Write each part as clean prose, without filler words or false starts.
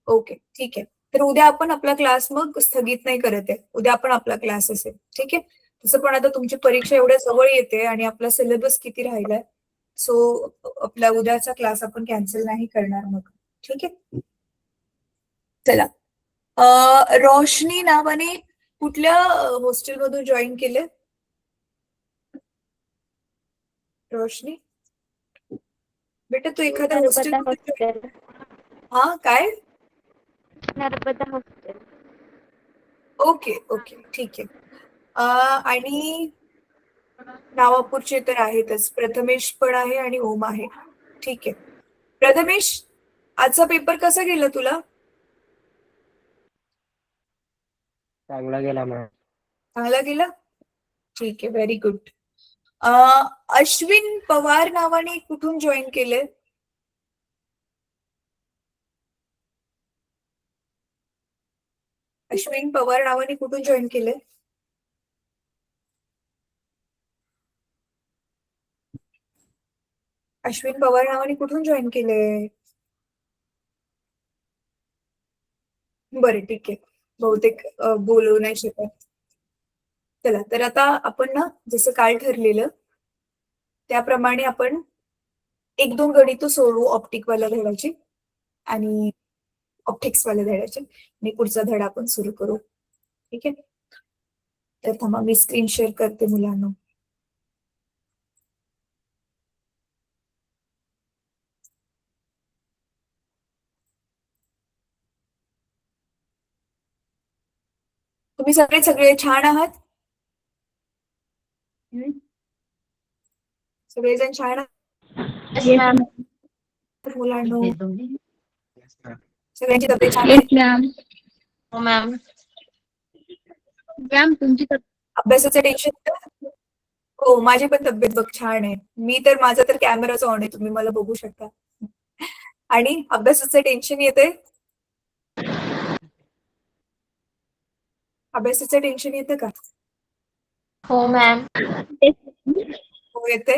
Okay, ठीक आहे. तर उद्या आपण आपला क्लास मग स्थगित नाही करत आहे. उद्या आपण आपला क्लास असेल. ठीक आहे. तसं पण आता तुमची परीक्षा एवढ्या जवळ येते आणि आपला सिलेबस किती राहिलाय. सो आपला उद्याचा क्लास आपण कॅन्सल नाही करणार मग. ठीक आहे. चला. रोशनी नावाने कुठल्या हॉस्टेलमधून जॉईन केलं? रोशनी बेटा तू एखाद्या नर्मदा हॉस्टेलमध्ये हॉस्टेल. हा काय? नर्मदा हॉस्टेल. ओके ओके ठीक आहे. आणि नावापूरचे तर आहेतच. प्रथमेश पण आहे आणि ओम आहे. ठीक आहे. प्रथमेश आजचा पेपर कसा गेला तुला? चांगला गेला मॅम. चांगला गेला? ठीक आहे, व्हेरी गुड. अश्विन पवार नावाने कुठून जॉईन केले? अश्विन पवार नावाने कुठून जॉईन केले? अश्विन पवार नावाने कुठून जॉईन केले? बरं ठीक आहे. बहुतेक बोलू नाही शकत. चला तर आता आपण ना जसं काल ठरलेलं त्याप्रमाणे आपण एक दोन गणित सोडवू ऑप्टिकवाल्या धड्याची आणि ऑप्टिक्सवाल्या धड्याचे आणि पुढचा धडा आपण सुरू करू. ठीक आहे. तर थांबा मी स्क्रीन शेअर करते मुलांना. तुम्ही सगळे सगळे छान आहात? सगळेजण छान आहात मुलांनो? सगळ्यांची तब्येत छान आहे? मॅम. हो मॅम. मॅम तुमची अभ्यासाचं टेन्शन? हो माझी पण तब्येत बघ छान आहे. मी तर माझा तर कॅमेराच ऑन आहे, तुम्ही मला बघू शकता. आणि अभ्यासाचं टेन्शन येते? अभ्यासाचं टेन्शन येतं का? हो मॅम. हो येते.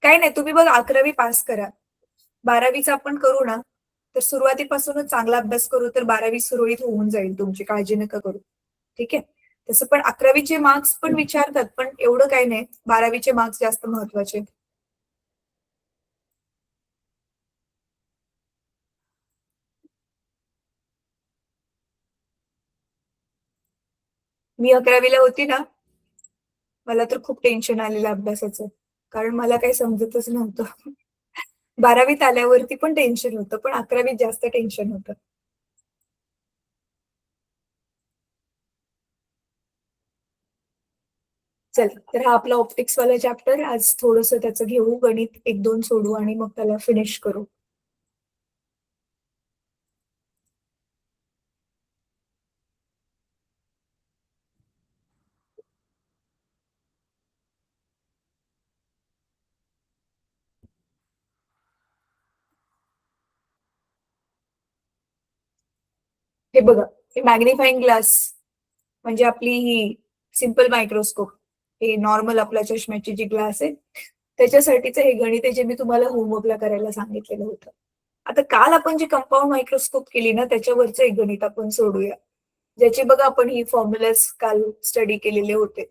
काही नाही, तुम्ही बघ 11वी पास करा. 12वीचा आपण करू ना तर सुरुवातीपासूनच चांगला अभ्यास करू तर 12वी सुरळीत होऊन जाईल तुमची, काळजी नका करू. ठीक आहे. तसं पण 11वीचे मार्क्स पण विचारतात, पण एवढं काही नाही. 12वीचे मार्क्स जास्त महत्वाचे. मी 11वीला होती ना मला तर खूप टेन्शन आलेलं अभ्यासाचं, कारण मला काही समजतच नव्हतं. 12वीत आल्यावरती पण टेन्शन होतं, पण 11वीत जास्त टेन्शन होतं. चल तर हा आपला ऑप्टिक्स वाला चॅप्टर आज थोडस त्याचं घेऊ, गणित एक दोन सोडू आणि मग त्याला फिनिश करू. हे बघा, हे मॅग्निफाईंग ग्लास म्हणजे आपली ही सिंपल मायक्रोस्कोप, हे नॉर्मल आपल्या चष्म्याची जी ग्लास आहे त्याच्यासाठीचं हे गणित आहे जे मी तुम्हाला होमवर्कला करायला सांगितलेलं होतं. आता काल आपण जी कंपाऊंड मायक्रोस्कोप केली ना त्याच्यावरचं एक गणित आपण सोडूया, ज्याचे बघा आपण ही फॉर्म्युलाज काल स्टडी केलेले होते.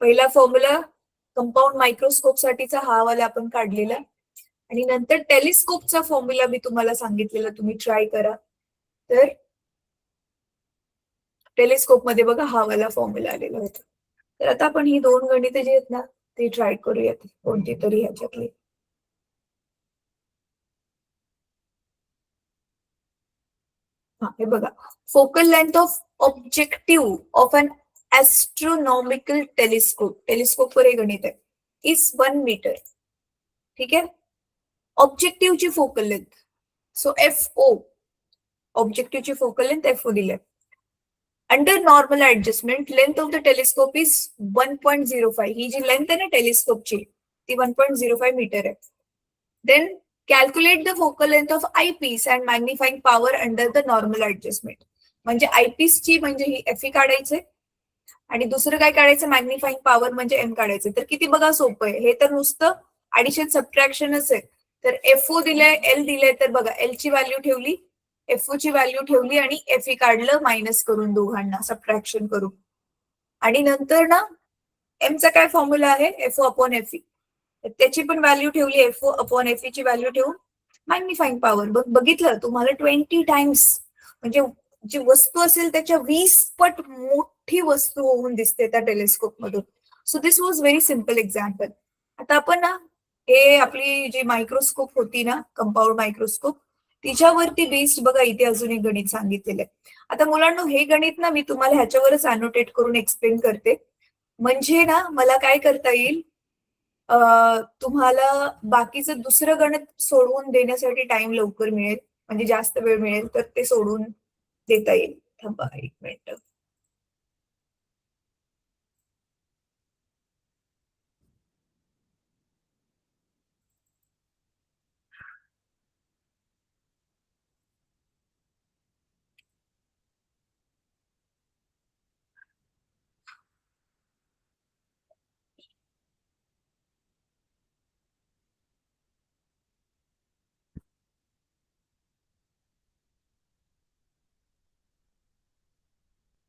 पहिला फॉर्म्युला कंपाऊंड मायक्रोस्कोप साठीचा हा वाला आपण काढलेला आणि नंतर टेलिस्कोपचा फॉर्म्युला मी तुम्हाला सांगितलेला, तुम्ही ट्राय करा. तर टेलिस्कोप मध्ये बघा हा वाला फॉर्म्युला आलेला होता. तर आता आपण ही दोन गणिते जी आहेत ना ते ट्राय करूयात कोणती तरी ह्याच्यातली. हा हे बघा, focal length of objective of an astronomical telescope, telescope वर हे गणित आहे, इज 1 मीटर. ठीक आहे. ऑब्जेक्टिव्हची focal length, so F O, ऑब्जेक्टिव्हची फोकल लेंथ एफ ओ दिले. Under normal adjustment length of the telescope is 1.05. ही जी लेंथ आहे ना टेलिस्कोपची ती 1.05 मीटर आहे. Then calculate the focal length of eyepiece and magnifying power under the normal adjustment. म्हणजे आयपीसची म्हणजे ही एफई काढायचे आणि दुसरं काय काढायचं, मॅग्निफाईंग पॉवर म्हणजे एम काढायचं. तर किती बघा सोपं आहे, हे तर नुसतं ऍडिशन सबट्रॅक्शनच आहे. तर एफओ दिलंय, एल दिलंय, तर बघा एल ची व्हॅल्यू ठेवली एफओ ची व्हॅल्यू ठेवली आणि एफई काढलं मायनस करून दोघांना सबट्रॅक्शन करून. आणि नंतर ना एमचा काय फॉर्म्युला आहे एफओ अपॉन एफई, त्याची पण व्हॅल्यू ठेवली एफओ अपॉन एफई ची व्हॅल्यू ठेवून मॅग्निफाईंग पॉवर बघितलं तुम्हाला 20 टाइम्स म्हणजे जी वस्तू असेल त्याच्या 20 पट मोठी वस्तू होऊन दिसते त्या टेलिस्कोप मधून. So this was very simple example. आता आपण ना हे आपली जी मायक्रोस्कोप होती ना कंपाऊंड मायक्रोस्कोप तिच्यावरती बेस्ड बघा इथे अजून एक गणित सांगितलेलं आहे. आता मुलांना हे गणित ना मी तुम्हाला ह्याच्यावरच अनोटेट करून एक्सप्लेन करते म्हणजे ना मला काय करता येईल तुम्हाला बाकीचं दुसरं गणित सोडवून देण्यासाठी टाइम लवकर मिळेल म्हणजे जास्त वेळ मिळेल तर ते सोडून देता येईल. थांबा एक मिनिट.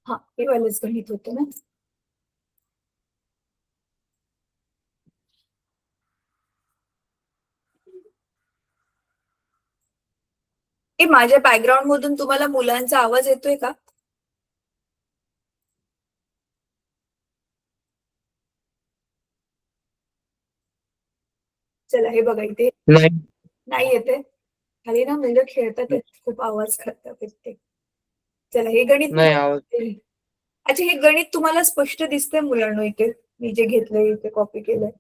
हा हे वालंच गणित होतं ना. हे माझ्या बॅकग्राऊंड मधून तुम्हाला मुलांचा आवाज येतोय का? चला हे बघा इथे नाही येते. खाली ना मुलं खेळतात खूप आवाज करतात ते. चला हे गणित नाही आवाज. अच्छा हे गणित तुम्हाला स्पष्ट दिसतंय मुलांना इथे मी जे घेतलंय इथे कॉपी केलंय.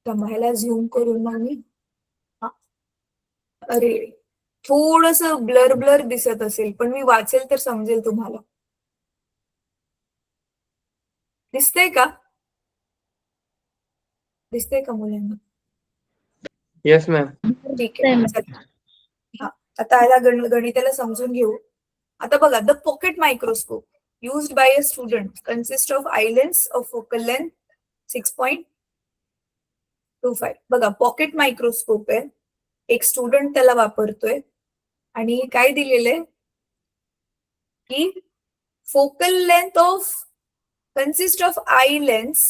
ह्याला झूम करून मग मी अरे थोडस ब्लर ब्लर दिसत असेल पण मी वाचेल तर समजेल तुम्हाला. दिसतंय का? दिसतंय का मुलांना? Yes ma'am. ठीक आहे चला. हा आता ह्याला गणिताला समजून घेऊ. आता बघा the pocket microscope used by a student consist of eye lens of focal length 6.25. बघा पॉकेट मायक्रोस्कोप आहे एक स्टुडंट त्याला वापरतोय आणि काय दिलेलं आहे की focal length of consist of eye lens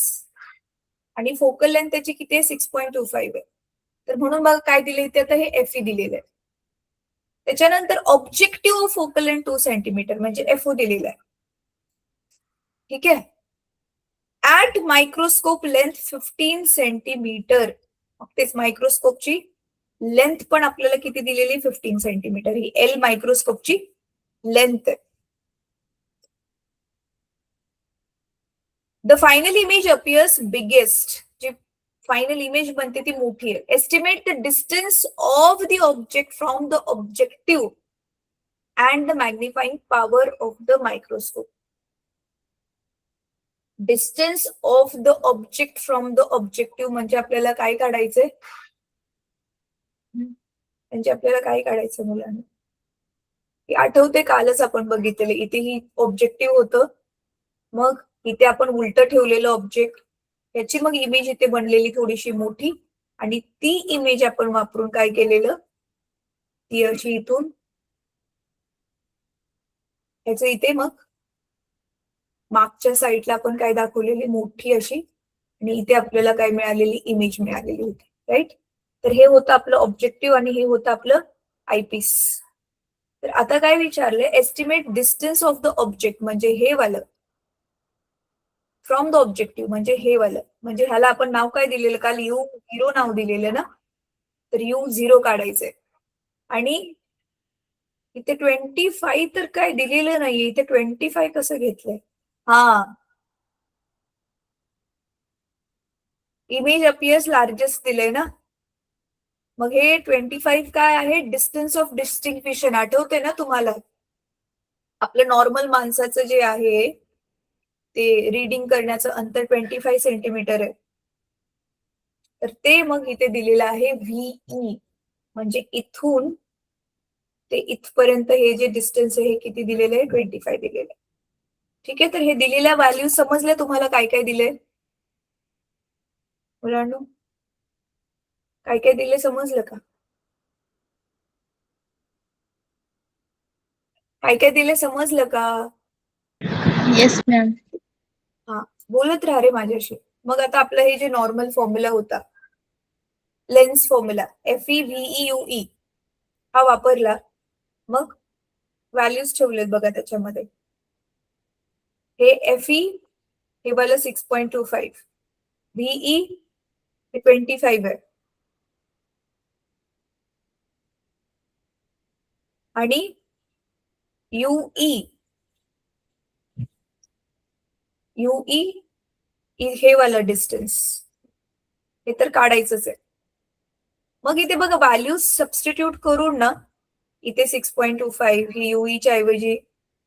आणि फोकल लेंथ त्याची किती आहे 6.25 आहे. तर म्हणून बघा काय दिले इथे आता हे एफई दिलेलं आहे. त्याच्यानंतर ऑब्जेक्टिव्ह फोकल लेंथ 2 सेंटीमीटर म्हणजे एफओ दिलेला आहे. ठीक आहे. At microscope length 15 centimetre. तेच मायक्रोस्कोपची लेंथ पण आपल्याला किती दिलेली 15 सेंटीमीटर ही एल मायक्रोस्कोपची लेंथ आहे. The final image appears biggest. जी फायनल इमेज बनते ती मोठी आहे. Estimate the distance of the object from the objective and the magnifying power of the microscope. Distance of the object from the objective म्हणजे आपल्याला काय काढायचंय म्हणजे आपल्याला काय काढायचं मुलांना आठवते कालच आपण बघितलेलं इथे ही ऑब्जेक्टिव्ह होतं मग इथे आपण उलट ठेवलेलं ऑब्जेक्ट याची मग इमेज इथे बनलेली थोडीशी मोठी आणि ती इमेज आपण वापरून काय केलेलं ती अशी इथून ह्याचं इथे मग मागच्या साईडला आपण काय दाखवलेली मोठी अशी आणि इथे आपल्याला काय मिळालेली इमेज मिळालेली होती राईट. तर हे होतं आपलं ऑब्जेक्टिव्ह आणि हे होतं आपलं आयपीस. तर आता काय विचारलंय estimate distance of the object म्हणजे हे वालं फ्रॉम द ऑब्जेक्टिव्ह म्हणजे हे वालं म्हणजे ह्याला आपण नाव काय दिलेलं काल U0 नाव दिलेलं ना. तर U0 काढायचंय आणि इथे 25 तर काय दिलेलं नाहीये इथे 25 कसं घेतलंय. हा इमेज अपियर्स लार्जेस्ट दिलंय ना मग हे 25 काय आहे डिस्टन्स ऑफ डिस्टिंक्विशन. आठवते ना तुम्हाला आपलं नॉर्मल माणसाचं जे आहे ते रीडिंग करण्याचं अंतर 25 सेंटीमीटर आहे. तर ते मग इथे दिलेलं आहे VE म्हणजे इथून ते इथपर्यंत हे जे डिस्टन्स आहे हे किती दिलेलं आहे 25 दिलेलं आहे. ठीक आहे. तर हे दिलेल्या व्हॅल्यू समजल्या तुम्हाला काय काय दिले मुलांनो काय काय दिले समजलं का? काय काय दिलं समजलं का? Yes, ma'am. हा, बोलत राहा रे माझ्याशी. मग आता आपलं हे जे नॉर्मल फॉर्म्युला होता, लेन्स फॉर्म्युला FeVEUE हा वापरला, मग व्हॅल्यूज ठेवलेत बघा त्याच्यामध्ये. हे Fe हे वाला 6.25, VE हे 25 आहे, आणि UE हे वाला डिस्टन्स हे तर काढायचंच आहे. मग इथे बघा व्हॅल्यूज सबस्टिट्यूट करून ना, इथे 6.25 ही युईच्या ऐवजी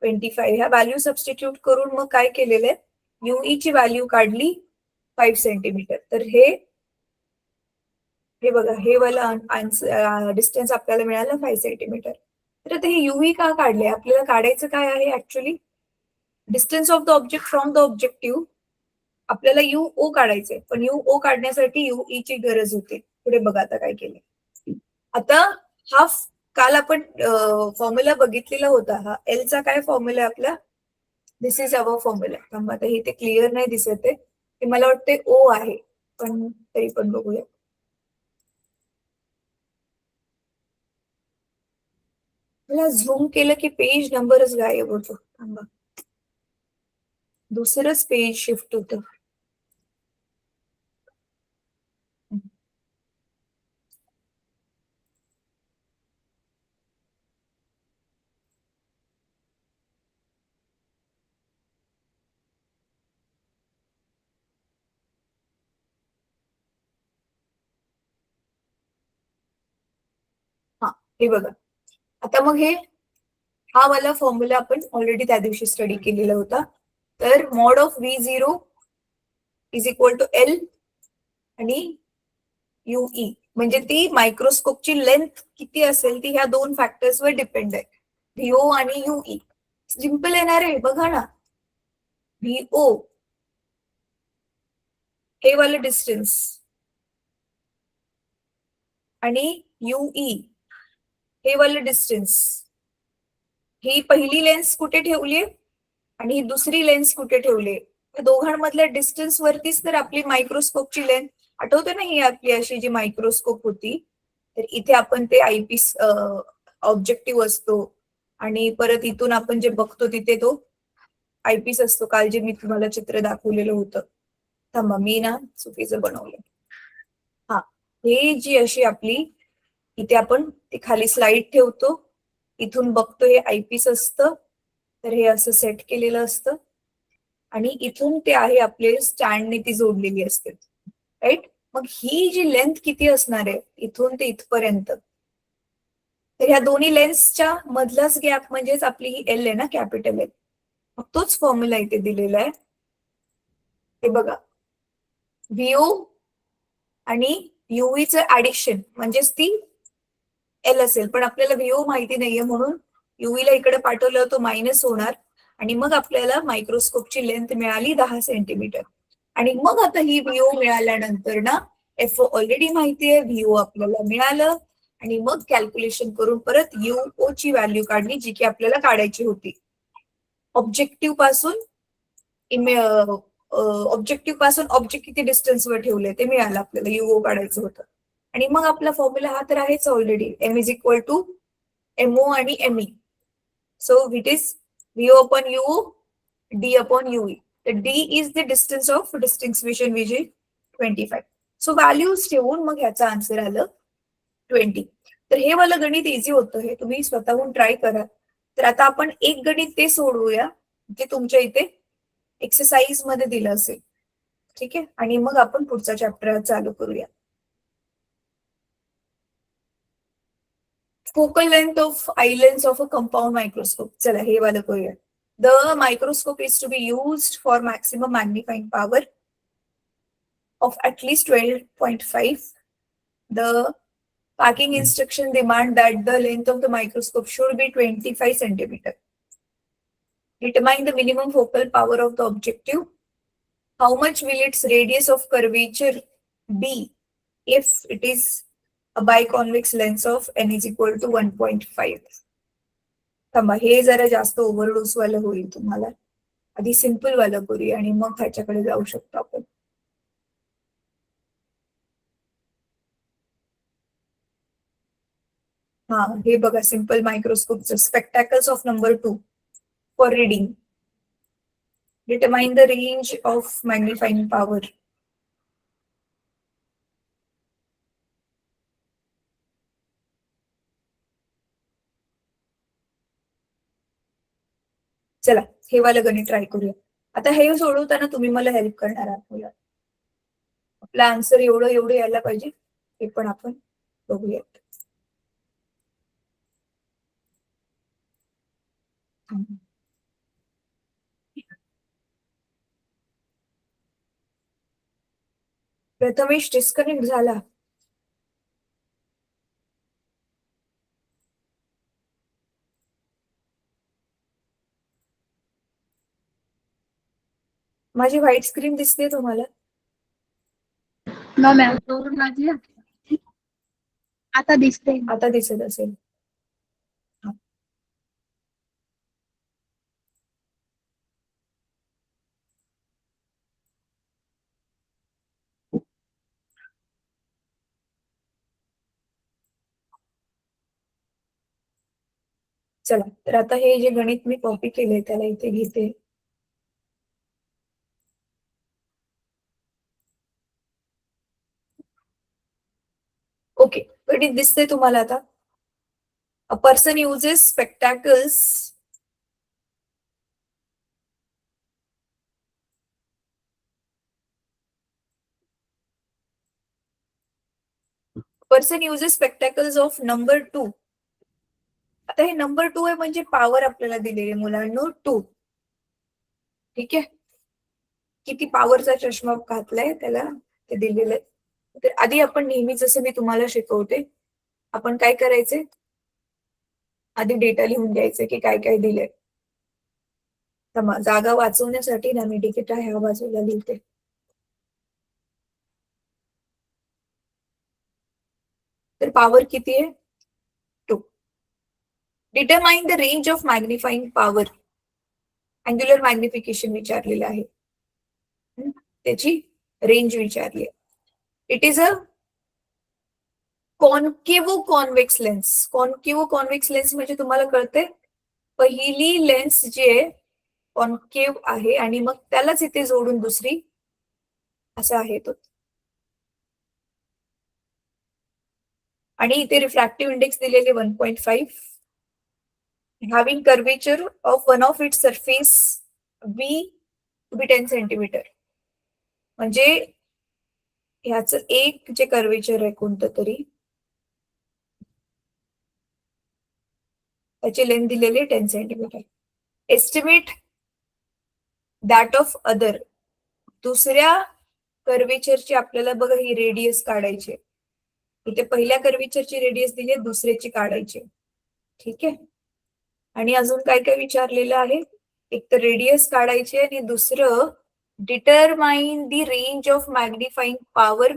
25 ह्या व्हॅल्यू सबस्टिट्यूट करून मग काय केलेलं आहे, युई ची व्हॅल्यू काढली 5 सेंटीमीटर. तर हे बघा हे वाला डिस्टन्स आपल्याला मिळालं 5 सेंटीमीटर. तर आता हे युई का काढले? आपल्याला काढायचं काय आहे actually? Distance of the object from the objective. आपल्याला UO काढायचंय, पण UO काढण्यासाठी युई ची गरज होते. पुढे बघा आता काय केलं. आता हा काल आपण फॉर्म्युला बघितलेला होता, हा L चा काय फॉर्म्युला आहे आपला? दिस इज अवर फॉर्म्युला. थांबा, आता इथे क्लिअर नाही दिसत आहे, ते मला वाटते O आहे, पण तरी पण बघूया. मला झूम केलं की पेज नंबरच गायब होतो. थांबा, दुसरंच पेज शिफ्ट होतं. हा, हे बघा. आता मग हा वाला फॉर्म्युला आपण ऑलरेडी त्या दिवशी स्टडी केलेला होता. तर mod of V0 is equal to L आणि UE, म्हणजे ती मायक्रोस्कोपची लेंथ किती असेल ती ह्या दोन फॅक्टर्सवर डिपेंड आहे, VO आणि UE. सिंपल येणार आहे बघा ना. VO हे वाला डिस्टन्स आणि UE हे वाला डिस्टन्स, ही पहिली लेन्स कुठे ठेवली आणि ही दुसरी लेन्स कुठे ठेवली, या दोघांमधल्या डिस्टन्स वरतीच तर आपली मायक्रोस्कोपची लेंथ. आठवते ना ही आपली अशी जी मायक्रोस्कोप होती, तर इथे आपण ते आयपीस ऑब्जेक्टिव्ह असतो, आणि परत इथून आपण जे बघतो तिथे तो आयपीस असतो. काल जे मी तुम्हाला चित्र दाखवलेलं होतं, थांबा मी ना चुकीचं बनवलं. हा, हे जी अशी आपली इथे आपण ती खाली स्लाइड ठेवतो, इथून बघतो हे आयपीस असतं, तर हे असं सेट केलेलं असतं, आणि इथून ते आहे आपले स्टँडने ती जोडलेली असते, राईट. मग ही जी लेंथ किती असणार आहे इथून ते इथपर्यंत, तर ह्या दोन्ही लेन्सच्या मधलाच गॅप म्हणजेच आपली ही L आहे ना, कॅपिटल L. मग तोच फॉर्म्युला इथे दिलेला आहे. हे बघा, VO आणि UVचं ऍडिशन म्हणजेच ती L असेल, पण आपल्याला VO माहिती नाहीये म्हणून UV ला इकडे पाठवलं तो मायनस होणार, आणि मग आपल्याला मायक्रोस्कोपची लेंथ मिळाली 10 सेंटीमीटर. आणि मग आता ही VO मिळाल्यानंतर ना FO ऑलरेडी माहिती आहे, VO आपल्याला मिळालं, आणि मग कॅल्क्युलेशन करून परत UO ची व्हॅल्यू काढली जी की आपल्याला काढायची होती. ऑब्जेक्टिव्ह पासून ऑब्जेक्ट किती डिस्टन्सवर ठेवले ते मिळालं आपल्याला, UO काढायचं होतं. आणि मग आपला फॉर्म्युला हा तर आहेच already, M is equal to MO आणि ME. So it is VO upon UO, D upon UE. तर D is the distance of distinct vision 25. So values ठेवून मग ह्याचा आन्सर आलं 20. तर हे वाला गणित इझी होतं, हे तुम्ही स्वतःहून ट्राय करा. तर आता आपण एक गणित ते सोडवूया जे तुमच्या इथे एक्सरसाइज मध्ये दिलं असेल, ठीक आहे, आणि मग आपण पुढचा चॅप्टर चालू करूया. Focal length of eye lens of a compound microscope. चला हे वाला करूया. The microscope is to be used for maximum magnifying power of at least 12.5. The packing instruction demand that the length of the microscope should be 25 centimeter. Determine the minimum focal power of the objective. How much will its radius of curvature be if it is a biconvex lens of n is equal to 1.5? थांबा, हे जरा जास्त overdose वालं होईल तुम्हाला. आधी simple वालं करूया आणि मग ह्याच्याकडे जाऊ शकतो आपण. हा, हे बघा सिंपल मायक्रोस्कोपचं spectacles of number 2 for reading. Determine the range of magnifying power. चला, हे वालं गणित ट्राय करूया. आता हे सोडवताना तुम्ही मला हेल्प करणार आहात मुलं. आपला आन्सर एवढं एवढं यायला पाहिजे, हे पण आपण बघूयात. प्रथमेश डिस्कनेक्ट झाला. माझी व्हाईट स्क्रीन दिसते तुम्हाला? No ma'am. आता दिसते. आता दिसत असेल. चला, तर आता हे जे गणित मी कॉपी केले त्याला इथे घेते. ओके, गणित दिसतंय तुम्हाला आता? A person uses spectacles of number 2. आता हे नंबर 2 आहे म्हणजे पॉवर आपल्याला दिलेली मुलांनो 2. ठीक आहे, किती पॉवरचा चष्मा घातलाय त्याला ते दिलेलं आहे. तर आधी आपण नेहमी जसं मी तुम्हाला शिकवते, आपण काय करायचंय, आधी डेटा लिहून घ्यायचे की काय काय दिलंय. तर जागा वाचवण्यासाठी ना मी डिजिट ह्या बाजूला लिहिते. तर पॉवर किती आहे? 2. Determine the range of magnifying power. Angular magnification विचारलेलं आहे, त्याची रेंज विचारली आहे. It is a concavo convex lens. Concavo convex lens म्हणजे तुम्हाला कळते, पहिली लेन्स जी आहे कॉन्केव्ह आहे आणि मग त्यालाच इथे जोडून दुसरी असं आहे तो. आणि इथे रिफ्रॅक्टिव्ह इंडेक्स दिलेले 1.5. Having curvature of one of its surface be to be 10 centimetre. म्हणजे ह्याचं एक जे कर्वेचर आहे कोणतं तरी, त्याची लेंथ दिलेली 10 centimetre. Estimate that of other. दुसऱ्या कर्वेचरची आपल्याला बघा ही रेडियस काढायची. इथे पहिल्या कर्वेचरची रेडियस दिली आहे, दुसऱ्याची काढायची. ठीक आहे, आणि अजून काय काय विचारलेलं आहे, एक तर रेडियस काढायची आणि दुसरं determine the range of magnifying power.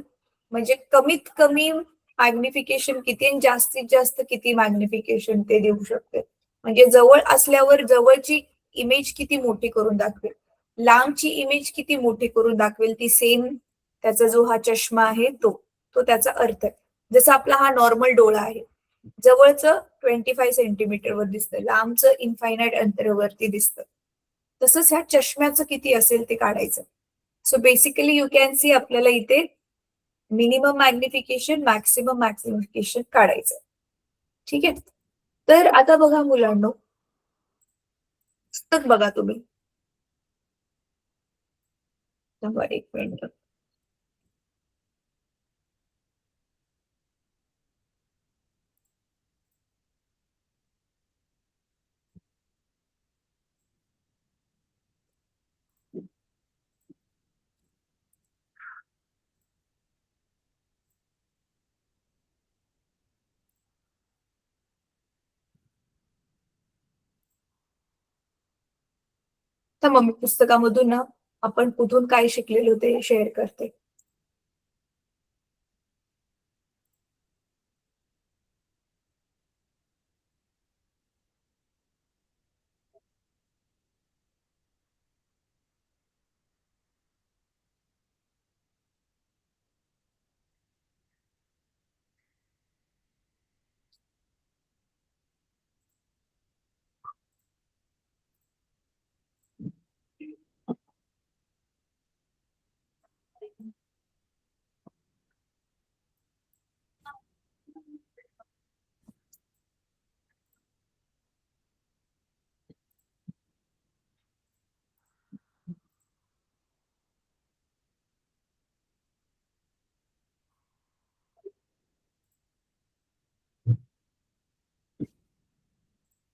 म्हणजे कमीत कमी मॅग्निफिकेशन किती आणि जास्तीत जास्त किती मॅग्निफिकेशन ते देऊ शकते. म्हणजे जवळ असल्यावर जवळची इमेज किती मोठी करून दाखवेल, लांबची इमेज किती मोठी करून दाखवेल, ती सेम त्याचा जो हा चष्मा आहे तो तो त्याचा अर्थ आहे. जसं आपला हा नॉर्मल डोळा आहे, जवळचं 25 सेंटीमीटरवर दिसतं, लांबचं इनफायनाइट अंतरावरती दिसतं. तसंच ह्या चष्म्याचं किती असेल ते काढायचं. So basically you can see आपल्याला इथे मिनिमम मॅग्निफिकेशन, मॅक्सिमम मॅग्निफिकेशन काढायचं. ठीक आहे, तर आता बघा मुलांनो, पुस्तक बघा तुम्ही. एक मिनिट. तर मग मी पुस्तकामधून ना आपण कुठून काय शिकलेलो ते शेअर करते.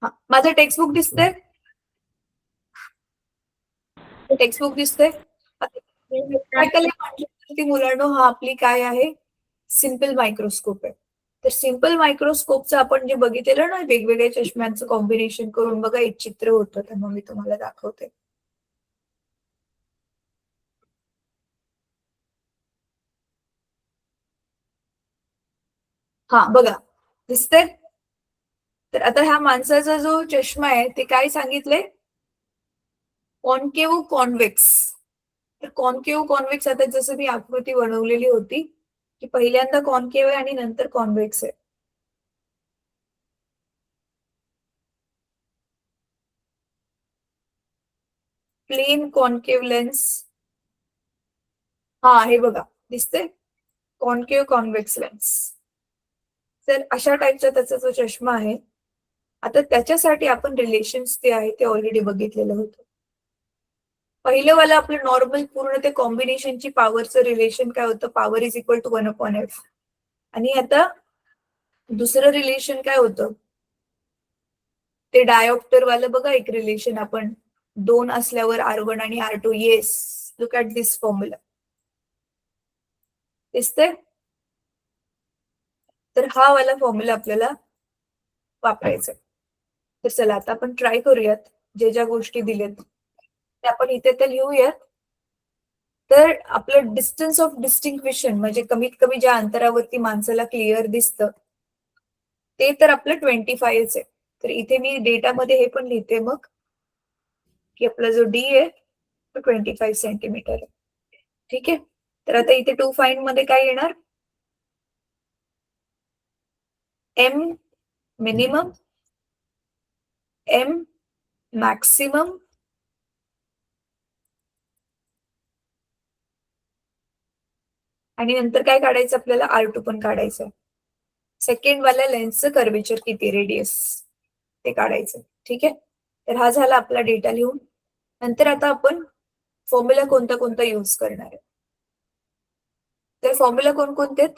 हा, माझं टेक्स्टबुक दिसतंय? टेक्स्टबुक दिसतंय? ती मुलांनो हा आपली काय आहे, सिंपल मायक्रोस्कोप आहे. तर सिंपल मायक्रोस्कोपचं आपण जे बघितलेलं ना, वेगवेगळ्या चष्म्यांचं कॉम्बिनेशन करून बघा एक चित्र होतं, तर मग मी तुम्हाला दाखवते. हा बघा, दिसतंय? तर आता ह्या माणसाचा जो चष्मा आहे ते काय सांगितलंय, कॉन्केव्ह कॉन्व्हेक्स. तर कॉन्केव्ह कॉन्व्हेक्स, आता जसं मी आकृती बनवलेली होती की पहिल्यांदा कॉन्केव्ह आहे आणि नंतर कॉन्व्हेक्स आहे. प्लेन कॉन्केव्ह लेन्स, हा हे बघा दिसतंय, कॉन्केव्ह कॉन्व्हेक्स लेन्स. तर अशा टाईपचा त्याचा जो चष्मा आहे, आता त्याच्यासाठी आपण रिलेशन्स ते आहे ते ऑलरेडी बघितलेलं होतं. पहिलं वाला आपलं नॉर्मल पूर्ण ते कॉम्बिनेशनची पॉवरचं रिलेशन काय होतं, power is equal to 1/f. आणि आता दुसरं रिलेशन काय होतं, ते डायोप्टर वालं बघा एक रिलेशन, आपण 2 असल्यावर R1 आणि R2. Yes, look at this formula. दिसतंय? तर हा वाला फॉर्म्युला आपल्याला वापरायचा आहे. तर चला आता आपण ट्राय करूयात, जे ज्या गोष्टी दिल्यात त्या आपण इथे तर लिहूयात. तर आपलं डिस्टन्स ऑफ डिस्टिंक्विशन म्हणजे कमीत कमी ज्या अंतरावरती माणसाला क्लिअर दिसतं ते तर आपलं 25 आहे. तर इथे मी डेटामध्ये हे पण लिहिते मग, की आपला जो डी आहे तो 25 सेंटीमीटर आहे. ठीक आहे. तर आता इथे टू फाइंड मध्ये काय येणार, एम मिनिमम, एम मॅक्सिमम आणि नंतर काय काढायचं आपल्याला, R2 पण काढायचं. सेकंड वाल्या लेन्सचं कर्वेचर किती, रेडियस ते काढायचं. ठीक आहे. तर हा झाला आपला डेटा लिहून. नंतर आता आपण फॉर्म्युला कोणता कोणता युज करणार आहे. तर फॉर्म्युला कोणकोणते आहेत,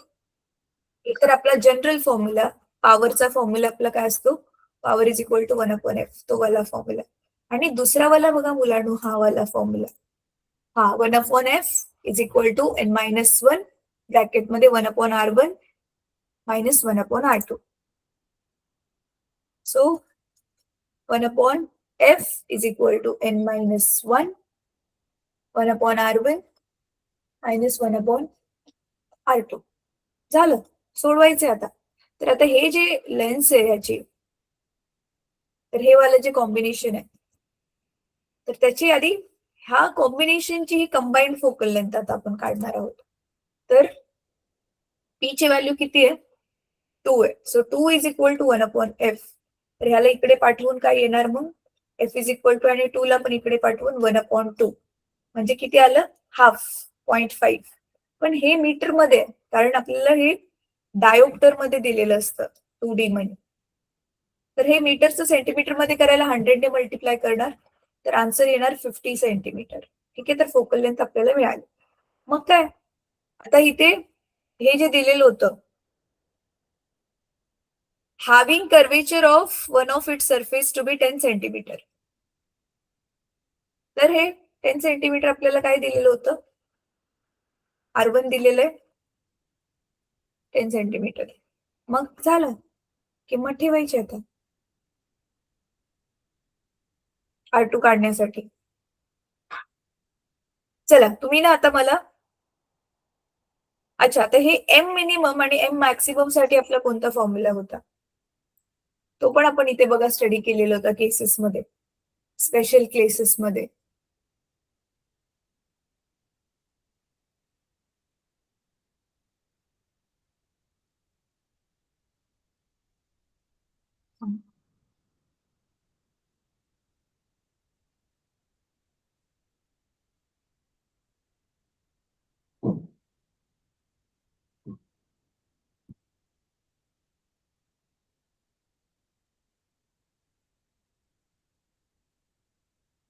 एक तर आपला जनरल फॉर्म्युला, पॉवरचा फॉर्म्युला आपला काय असतो, power is equal to 1/f, तो वाला फॉर्म्युला. आणि दुसरा वाला बघा मुलांनो, हा वाला फॉर्म्युला, हा 1/f is equal to n-1 ब्रॅकेटमध्ये 1/r1 minus 1/r2. So 1/f is equal to n-1 1/r1 minus 1/r2. झालं, सोडवायचे आता. तर आता हे जे लेन्स आहे याची, तर हे वालं जे कॉम्बिनेशन आहे, तर त्याची आधी ह्या कॉम्बिनेशनची ही कंबाईंड फोकल लेंथ आता आपण काढणार आहोत. तर पी ची व्हॅल्यू किती आहे, 2 आहे. So 2 is equal to 1/f. तर ह्याला इकडे पाठवून काय येणार मग, f इज इक्वल टू, आणि 2 ला पण इकडे पाठवून 1/2, म्हणजे किती आलं, हाफ, 0.5. पण हे मीटर मध्ये, कारण आपल्याला हे डायोप्टर मध्ये दिलेलं असतं 2D मध्ये. तर हे मीटरचं सेंटीमीटर मध्ये करायला 100 ने मल्टिप्लाय करणार, तर आन्सर येणार 50 सेंटीमीटर. ठीक आहे. तर फोकल लेंथ आपल्याला मिळाली. मग काय, आता इथे हे जे दिलेलं होतं, having curvature of one of its surface to be 10 centimetre. तर हे 10 सेंटीमीटर आपल्याला काय दिलेलं होतं, R1 दिलेलं आहे 10 सेंटीमीटर. मग झालं, किंमत ठेवायची आता R2 काढण्यासाठी. चला तुम्ही ना आता मला, अच्छा, तर हे एम मिनिमम आणि एम मॅक्सिमम साठी आपला कोणता फॉर्म्युला होता, तो पण आपण इथे बघा स्टडी केलेला होता केसेसमध्ये, स्पेशल केसेसमध्ये.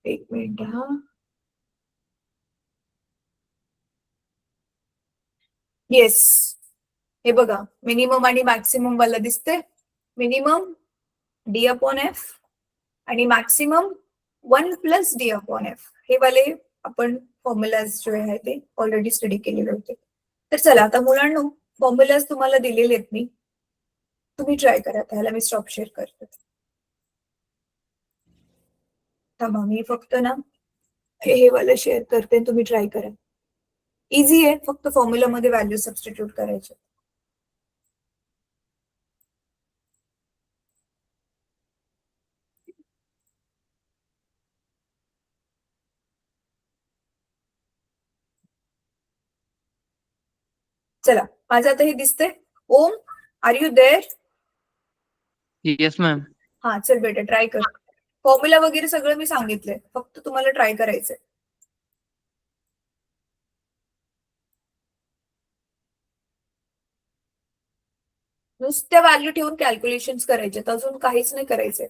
एक मिनिट हा, येस, हे बघा मिनिमम आणि मॅक्सिमम वाला दिसते. मिनिमम D/F आणि मॅक्सिमम 1 + d/f हे वाले आपण फॉर्म्युलाज जे आहे ते ऑलरेडी स्टडी केलेले होते. तर चला आता मुलांनो, फॉर्म्युलाज तुम्हाला दिलेले आहेत मी, तुम्ही ट्राय करा. त्याला मी स्टॉप शेअर करते. थांबा, मी फक्त ना हे वाला शेअर करते, तुम्ही ट्राय करा. इझी आहे, फक्त फॉर्म्युला मध्ये व्हॅल्यू सबस्टिट्यूट करायचे. चला, माझं आता हे दिसतंय. Om, are you there? Yes, ma'am. हा, चल बेटा ट्राय कर. फॉर्म्युला वगैरे सगळं मी सांगितलंय, फक्त तुम्हाला ट्राय करायचंय. नुसत्या व्हॅल्यू ठेवून कॅल्क्युलेशन करायचे, अजून काहीच नाही करायचंय.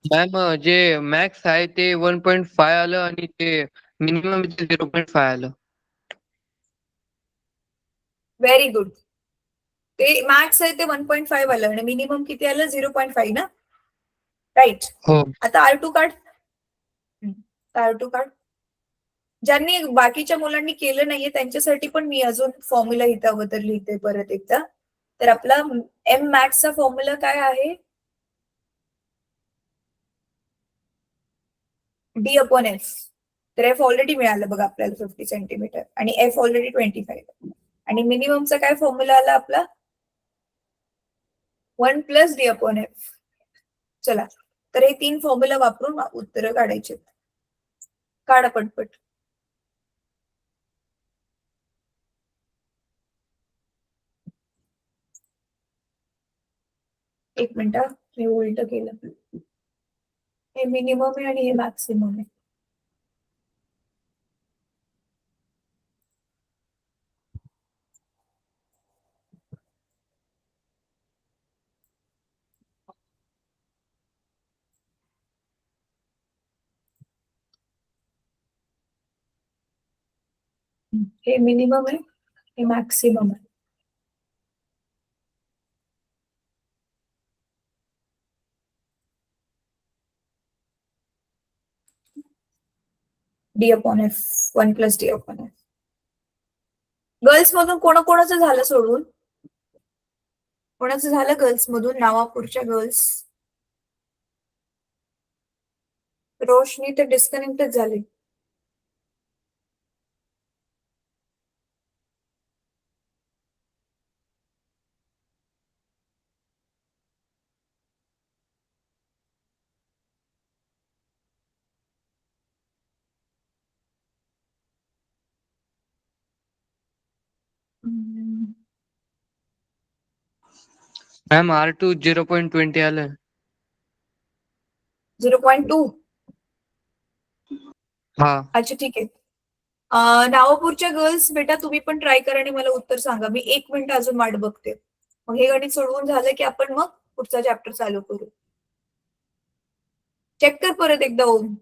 मॅम जे मॅक्स आहे ते 1.5 आलं आणि ते मिनिमम 0.5 आलं. Very good. ते मॅक्स आहे ते 1.5 आलं आणि मिनिमम किती आलं? 0.5 ना. राईट. हो. आता R2 काढ. R2 काढ. ज्यांनी बाकीच्या मुलांनी केलं नाहीये त्यांच्यासाठी पण मी अजून फॉर्म्युला इथं अगोदर लिहिते परत एकदा. तर आपला एम मॅक्सचा फॉर्म्युला काय आहे? d/f. तर एफ ऑलरेडी मिळालं बघा आपल्याला 50 सेंटीमीटर आणि एफ ऑलरेडी 25. आणि मिनिममचा काय फॉर्म्युला आला आपला? 1 + d/f. चला, तर हे 3 फॉर्म्युला वापरून उत्तर काढायचे. काढा पटपट. एक मिनिट, मी उलट केलं. हे मिनिमम आहे आणि हे मॅक्सिमम आहे. हे मिनिमम आहे, हे मॅक्सिमम आहे. d/f, 1 + d/f. गर्ल्स मधून कोणाकोणाचं झालं सोडून? कोणाचं झालं गर्ल्स मधून? नावापूरच्या गर्ल्स. रोशनी तर डिस्कनेक्टच झाली. मॅम R2 0.20 आलं. 0.2. हा. अच्छा, ठीक आहे. नावापूरच्या गर्ल्स बेटा तुम्ही पण ट्राय करा आणि मला उत्तर सांगा. मी 1 मिनिट अजून वाट बघते. मग हे गणित सोडवून झालं की आपण मग पुढचा चॅप्टर चालू करू. चेक कर परत एकदा ओम.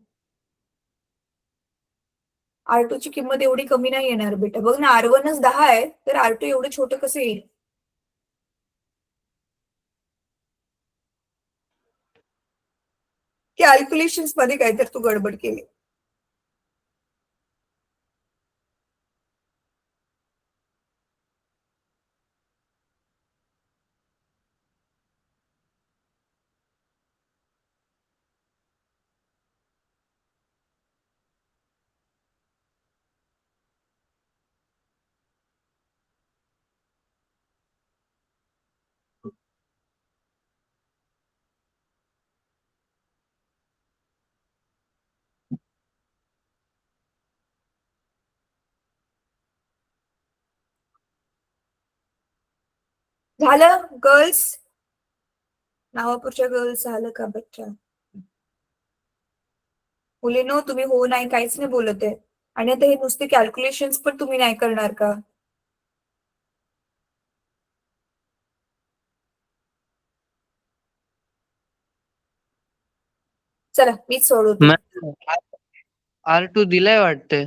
R2 ची किंमत एवढी कमी नाही येणार बेटा. बघ ना, R1च 10 आहे, तर R2 एवढं छोटं कसं येईल? कॅल्क्युलेशन्स मध्ये काय तर तू गडबड केली. झालं गर्ल्स? नावापूरच्या गर्ल्स झालं का बच्चा? मुलीनो, तुम्ही हो नाही काहीच नाही बोलत आहे. आणि आता हे नुसते कॅल्क्युलेशन्स पण तुम्ही नाही करणार का? चला, मीच सोडवते. मॅम R2 दिलाय वाटते.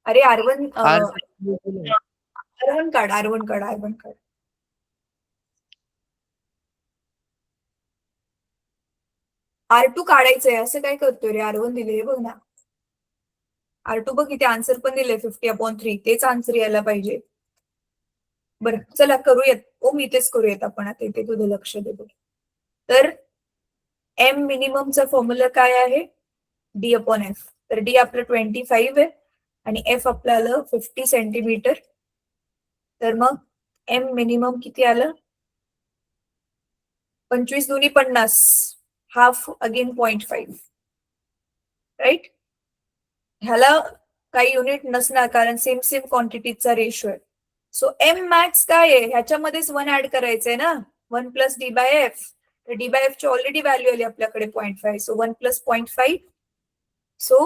अरे R1 R2 R1 काढ. R2 काढायचंय, असं काय करतोय रे? R1 दिले, हे बघ ना. R2 बघ इथे आन्सर पण दिले 50/3, तेच आन्सर यायला पाहिजे. बरं चला करूयात. इथेच करूयात आपण आता, इथे तुझं लक्ष देतो. तर एम मिनिममचा फॉर्म्युला काय आहे? D/F. तर D आपलं 25 आहे आणि F आपलं आलं 50 सेंटीमीटर. तर मग एम मिनिमम किती आलं? 25 दुनी 50, हाफ अगेन 0.5, राईट. ह्याला काही युनिट नसणार कारण सेम सेम क्वांटिटीचा रेशो आहे. सो एम मॅक्स काय आहे? ह्याच्यामध्येच 1 ऍड करायचंय ना, 1 + D/F. तर D/F ची ऑलरेडी व्हॅल्यू आली आपल्याकडे 0.5, सो 1 + 0.5, सो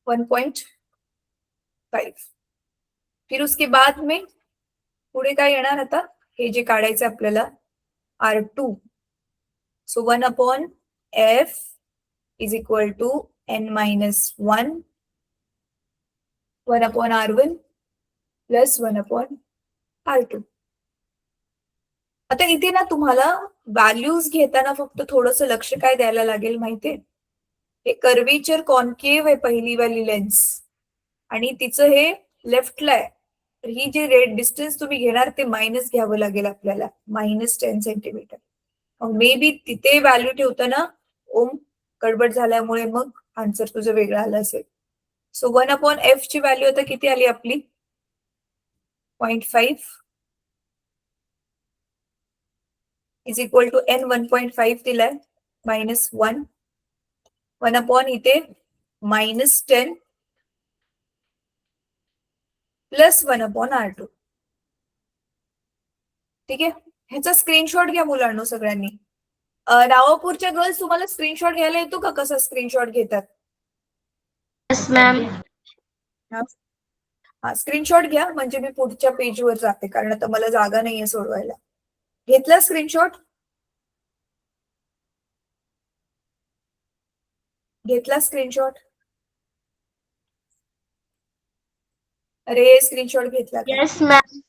1.5. फिर उसके बाद में पुढे काय येणार आता? हे जे काढायचं आपल्याला R2, so 1/F is equal to n-1, 1/R1 plus 1/R2. आता इथे ना तुम्हाला व्हॅल्यूज घेताना फक्त थोडस लक्ष काय द्यायला लागेल माहितीये? हे कर्वेचर कॉन्केव्ह आहे पहिली वाली लेन्स आणि तिचं हे लेफ्टला आहे. तर ही जी रेड डिस्टन्स तुम्ही घेणार ते मायनस घ्यावं लागेल आपल्याला, -10 सेंटीमीटर. मे बी तिथे व्हॅल्यू ठेवताना गडबड झाल्यामुळे मग आन्सर तुझं वेगळं आलं असेल. सो 1/F ची व्हॅल्यू आता किती आली आपली? 0.5 इज इक्वल टू n 1.5 दिलाय, -1, 1 इथे -10 प्लस 1/R2. ठीक आहे, ह्याचा स्क्रीनशॉट घ्या मुलांनो सगळ्यांनी. रावापूरच्या गर्ल्स, तुम्हाला स्क्रीनशॉट घ्यायला येतो का? कसा स्क्रीनशॉट घेतात? Yes ma'am. हा स्क्रीनशॉट घ्या, म्हणजे मी पुढच्या पेजवर जाते कारण आता मला जागा नाहीये सोडवायला. घेतला स्क्रीनशॉट? घेतला स्क्रीनशॉट? अरे स्क्रीनशॉट घेतला का? Yes ma'am.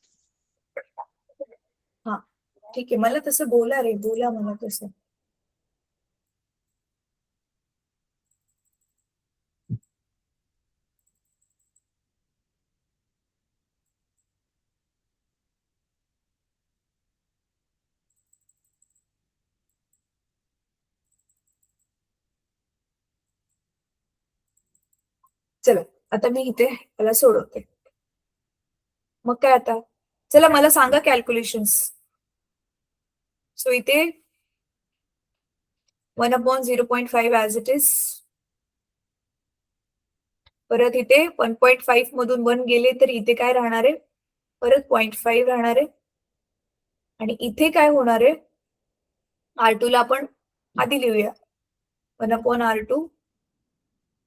हा ठीक आहे, मला तसं बोला रे, बोला मला तसं. चला आता मी इथे त्याला सोडवते. मग काय आता? चला मला सांगा कॅल्क्युलेशन्स. सो इथे 1/0.5 ऍज इट इज. परत इथे 1.5 मधून 1 गेले तर इथे काय राहणार आहे? परत 0.5 राहणार आहे. आणि इथे काय होणार आहे? R2 ला आपण आधी लिहूया, 1/R2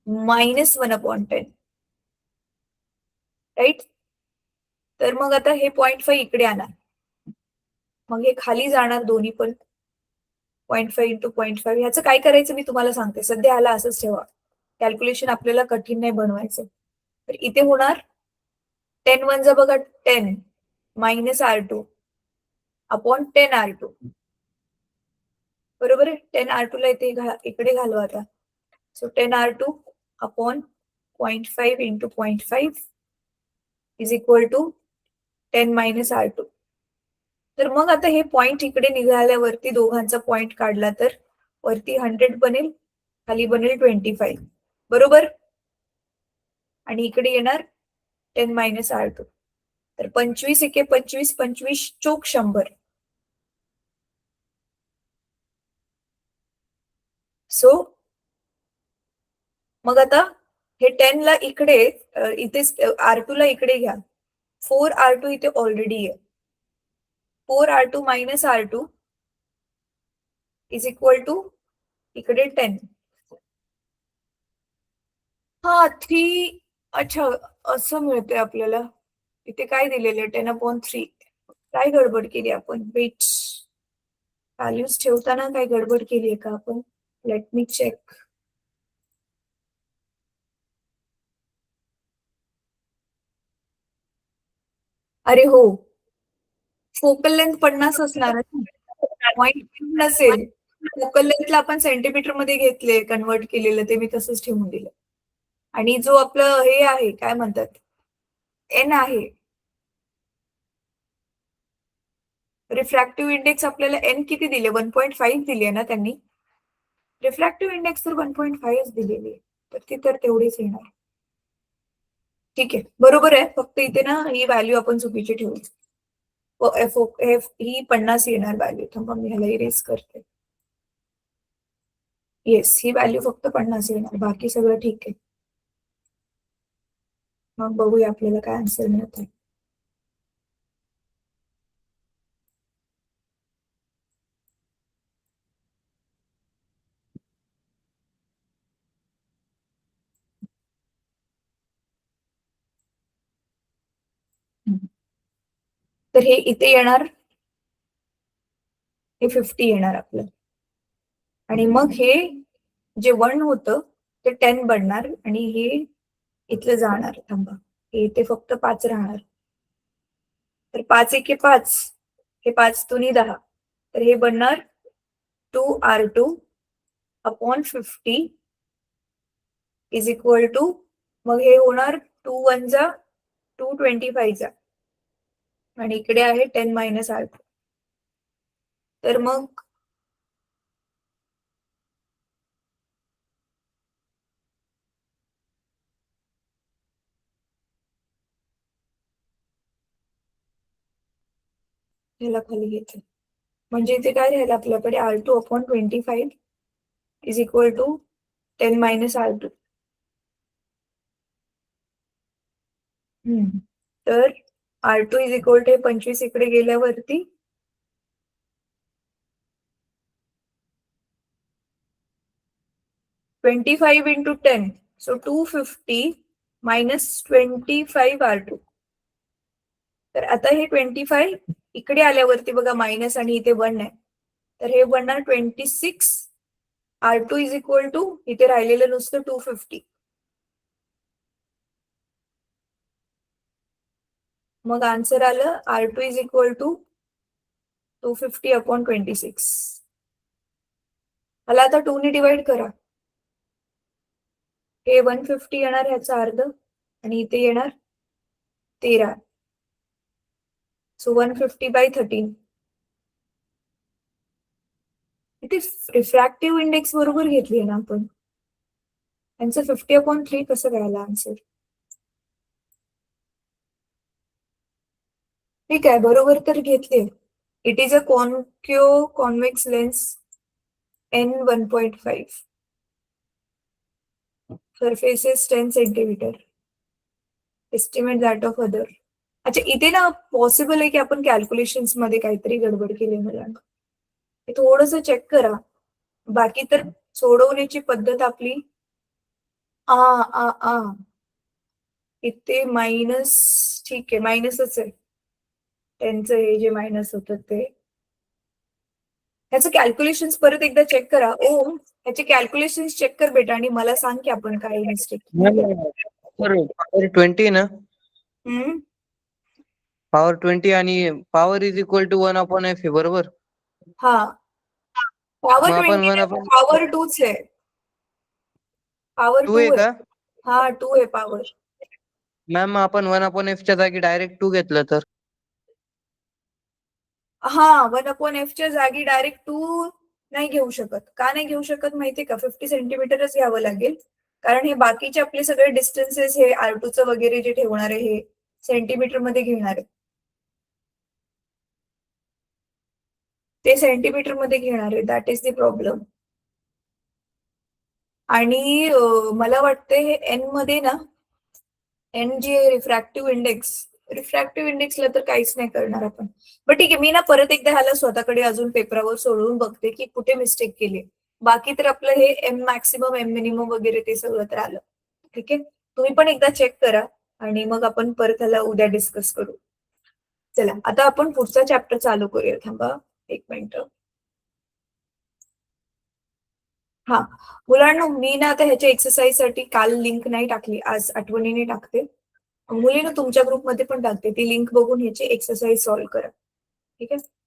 -1/10, राईट. तर मग आता हे 0.5 इकडे आणा, मग हे खाली जाणार दोन्ही पण. 0.5 × 0.5 ह्याचं काय करायचं मी तुम्हाला सांगते. सध्या ह्याला असंच ठेवा, कॅल्क्युलेशन आपल्याला कठीण नाही बनवायचं. तर इथे होणार 10 1 जा बघा 10 -R2 अपॉन 10R2, बरोबर आहे. 10R2 ला इथे इकडे घालवा आता. So 10R2 upon 0.5 × 0.5 is equal to 10 -R2. तर मग आता हे पॉइंट इकडे निघाल्यावरती दोघांचा पॉइंट काढला तर वरती 100 बनेल, खाली बनेल 25, बरोबर. आणि इकडे येणार 10 -R2. तर 25 एके 25, 25 चोक 100. सो मग आता हे 10 ला इकडे इथे R2 ला इकडे घ्या. 4R2 इथे ऑलरेडी आहे. 4R2 -R2 is equal to इकडे 10. हा 3. अच्छा असं मिळतंय आपल्याला. इथे काय दिलेलं आहे? 10/3. काय गडबड केली आपण? वेट, व्हॅल्यूज ठेवताना काही गडबड केली आहे का आपण? Let me check. अरे हो, फोकल लेंथ 50 असणार पॉइंट नसेल. फोकल लेंथला आपण सेंटीमीटर मध्ये घेतले, कन्वर्ट केलेलं ते मी तसंच ठेवून दिलं. आणि जो आपलं हे आहे काय म्हणतात, एन आहे, रिफ्रॅक्टिव्ह इंडेक्स आपल्याला एन किती दिले? 1.5 दिले ना त्यांनी. रिफ्रॅक्टिव्ह इंडेक्स तर 1.5 दिलेली आहे, तर ती तर तेवढीच येणार. ठीक आहे, बरोबर आहे. फक्त इथे ना ही व्हॅल्यू आपण चुकीची ठेवू. ही 50 येणार व्हॅल्यू. थांबा मी ह्याला इरेज करते. येस, ही व्हॅल्यू फक्त 50 येणार, बाकी सगळं ठीक आहे. मग बघूया आपल्याला काय आन्सर मिळत आहे. तर हे इथे येणार, हे 50 येणार आपलं. आणि मग हे जे 1 होतं ते 10 बनणार आणि हे इथलं जाणार. थांबा, हे इथे फक्त 5 राहणार. तर 5 एके 5, हे 5 दुनी 10, तर हे बनणार 2R2 upon 50 is equal to, मग हे होणार 2 1 जा 225 जा आणि इकडे आहे 10 मायनस R2. तर मग ह्याला खाली घेते, म्हणजे इथे काय राहील आपल्याकडे R2 upon 25 is equal to 10 minus R2. तर R2 इज इक्वल टू 25 इकडे गेल्यावरती 25 इंटू 10, सो 250 मायनस 25 R2. तर आता हे 25 इकडे आल्यावरती बघा मायनस आणि इथे 1 आहे, तर हे बनणार 26 R2 इज इक्वल टू, इथे राहिलेलं नुसतं 250. मग आन्सर आलं R2 is equal to 250 upon 26. मला आता 2 ने डिवाइड करा. हे 150 येणार ह्याचा अर्ध आणि इथे येणार 13, सो 150 बाय 13. इथे रिफ्रॅक्टिव्ह इंडेक्स बरोबर घेतली ना आपण. त्यांचं 50 अपॉन 3 कसं कळालं आन्सर? ठीक आहे, बरोबर तर घेतले. It is a कॉन्क्यू convex lens N 1.5, surface is 10 centimetre, estimate that of other. अच्छा, इथे ना पॉसिबल आहे की आपण कॅल्क्युलेशन्स मध्ये काहीतरी गडबड केली मुलांना. हे थोडस चेक करा. बाकी तर सोडवण्याची पद्धत आपली आ आ आ इथे मायनस, ठीक आहे मायनसच आहे. त्यांचं हे जे मायनस होतं ते, ह्याचं कॅल्क्युलेशन्स परत एकदा चेक करा. ओ, ह्याचे कॅल्क्युलेशन्स चेक कर बेटा आणि मला सांग की आपण काय मिस्टेक. पॉवर 20 ना, पॉवर 20 आणि power is equal to 1 upon F आहे, बरोबर? हा, पॉवर मग आपण 20 1 अपॉन पॉवर 2च आहे. पॉवर 2 2 आहे आहे. का हा 2 आहे पॉवर. मॅम? आपण 1 अपॉन एफ च्या जागी डायरेक्ट 2 घेतलं तर? हा, 1 अपॉन एफ च्या जागी डायरेक्ट 2 नाही घेऊ शकत. का नाही घेऊ शकत माहितीये का? 50 सेंटीमीटरच घ्यावं लागेल, कारण हे बाकीचे आपले सगळे डिस्टन्सेस हे R2चं वगैरे जे ठेवणार आहे हे सेंटीमीटर मध्ये घेणार आहे, ते सेंटीमीटर मध्ये घेणार आहे. That is the problem. आणि मला वाटतं हे एन मध्ये ना, एन जे रिफ्रॅक्टिव्ह इंडेक्सला तर काहीच नाही करणार आपण. बट ठीक आहे, मी ना परत एकदा ह्याला स्वतःकडे अजून पेपरावर सोडवून बघते की कुठे मिस्टेक केली. बाकी तर आपलं हे एम मॅक्सिमम एम मिनिमम वगैरे ते सगळं तर आलं. ठीक आहे, तुम्ही पण एकदा चेक करा आणि मग आपण परत ह्याला उद्या डिस्कस करू. चला, आता आपण पुढचा चॅप्टर चालू करूया. थांबा एक मिनिट. हा मुलांना मी ना आता ह्याच्या एक्सरसाइज साठी काल लिंक नाही टाकली, आज आठवणीने टाकते. मुलीनं तुमच्या ग्रुपमध्ये पण टाकते ती लिंक, बघून ह्याची एक्सरसाइज सॉल्व्ह करा. ठीक आहे.